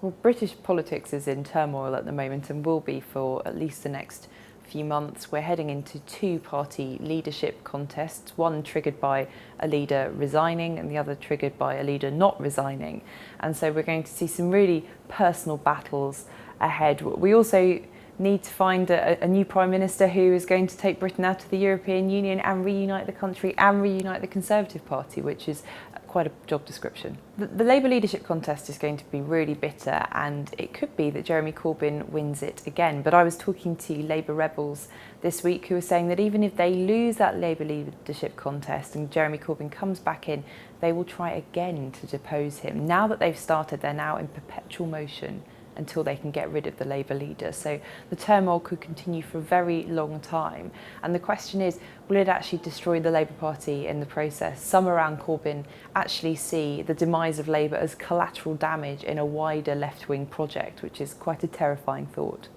Well, British politics is in turmoil at the moment and will be for at least the next few months. We're heading into two-party leadership contests, one triggered by a leader resigning and the other triggered by a leader not resigning. And so we're going to see some really personal battles ahead. We also need to find a new Prime Minister who is going to take Britain out of the European Union and reunite the country and reunite the Conservative Party, which is quite a job description. The Labour leadership contest is going to be really bitter, and it could be that Jeremy Corbyn wins it again. But I was talking to Labour rebels this week who were saying that even if they lose that Labour leadership contest and Jeremy Corbyn comes back in, they will try again to depose him. Now that they've started, they're now in perpetual motion until they can get rid of the Labour leader. So the turmoil could continue for a very long time. And the question is, will it actually destroy the Labour Party in the process? Some around Corbyn actually see the demise of Labour as collateral damage in a wider left-wing project, which is quite a terrifying thought.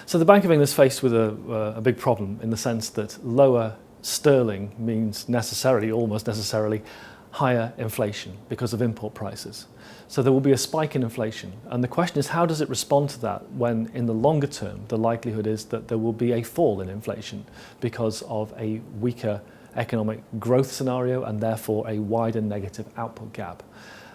So the Bank of England is faced with a big problem in the sense that lower sterling means necessarily, almost necessarily, higher inflation because of import prices. So there will be a spike in inflation. And the question is, how does it respond to that when in the longer term, the likelihood is that there will be a fall in inflation because of a weaker economic growth scenario and therefore a wider negative output gap.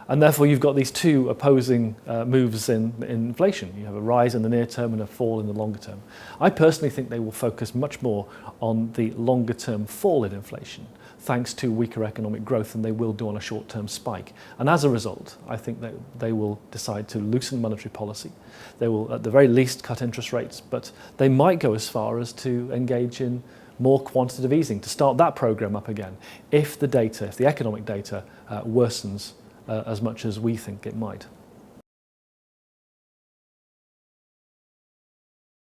And therefore you've got these two opposing moves in inflation. You have a rise in the near term and a fall in the longer term. I personally think they will focus much more on the longer term fall in inflation, thanks to weaker economic growth, than they will do on a short-term spike. And as a result, I think that they will decide to loosen monetary policy. They will, at the very least, cut interest rates, but they might go as far as to engage in more quantitative easing, to start that program up again, if the data, if the economic data worsens as much as we think it might.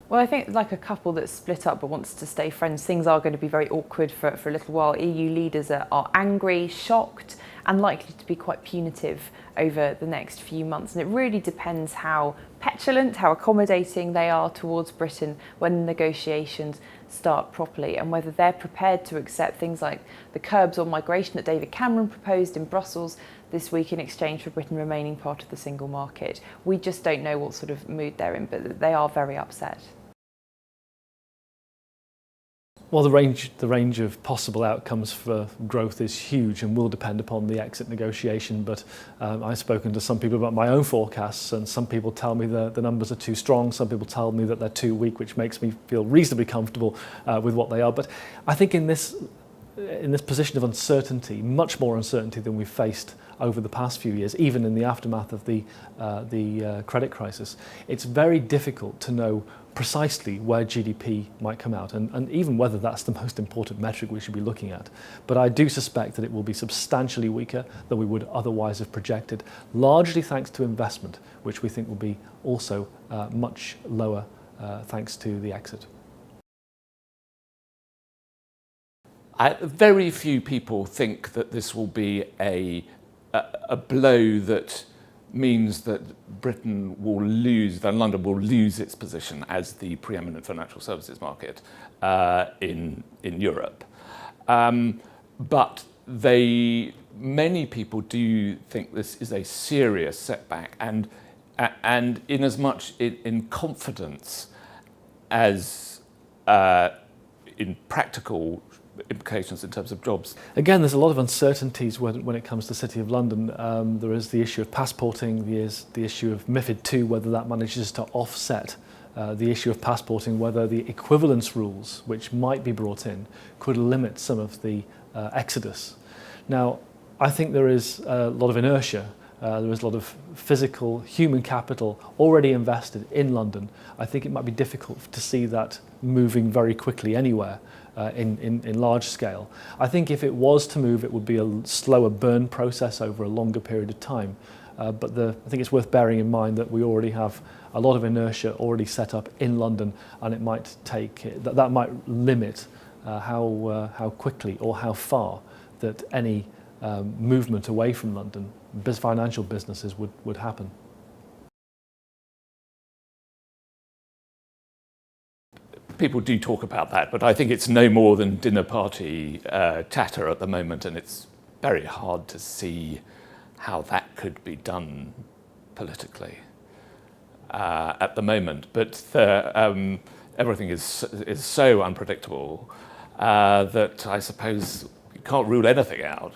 Well, I think like a couple that's split up but wants to stay friends, things are going to be very awkward for a little while. EU leaders are angry, shocked, and likely to be quite punitive over the next few months. And it really depends how petulant, how accommodating they are towards Britain when negotiations start properly, and whether they're prepared to accept things like the curbs on migration that David Cameron proposed in Brussels this week in exchange for Britain remaining part of the single market. We just don't know what sort of mood they're in, but they are very upset. Well, the range of possible outcomes for growth is huge and will depend upon the exit negotiation. But I've spoken to some people about my own forecasts, and some people tell me the numbers are too strong. Some people tell me that they're too weak, which makes me feel reasonably comfortable with what they are. But I think in this position of uncertainty, much more uncertainty than we've faced over the past few years, even in the aftermath of the credit crisis, it's very difficult to know precisely where GDP might come out, and even whether that's the most important metric we should be looking at. But I do suspect that it will be substantially weaker than we would otherwise have projected, largely thanks to investment, which we think will be also much lower thanks to the exit. Very few people think that this will be a blow that means that Britain will lose, that London will lose its position as the preeminent financial services market in Europe. But many people do think this is a serious setback, and in as much in confidence as in practical implications in terms of jobs. Again, there's a lot of uncertainties when it comes to the City of London. There is the issue of passporting, there's the issue of MiFID II, whether that manages to offset the issue of passporting, whether the equivalence rules, which might be brought in, could limit some of the exodus. Now, I think there is a lot of inertia. There is a lot of physical, human capital already invested in London. I think it might be difficult to see that moving very quickly anywhere in large scale. I think if it was to move, it would be a slower burn process over a longer period of time. But I think it's worth bearing in mind that we already have a lot of inertia already set up in London, and it might that might limit how quickly or how far that any movement away from London, financial businesses would happen. People do talk about that, but I think it's no more than dinner party chatter at the moment, and it's very hard to see how that could be done politically at the moment. But everything is so unpredictable that I suppose you can't rule anything out.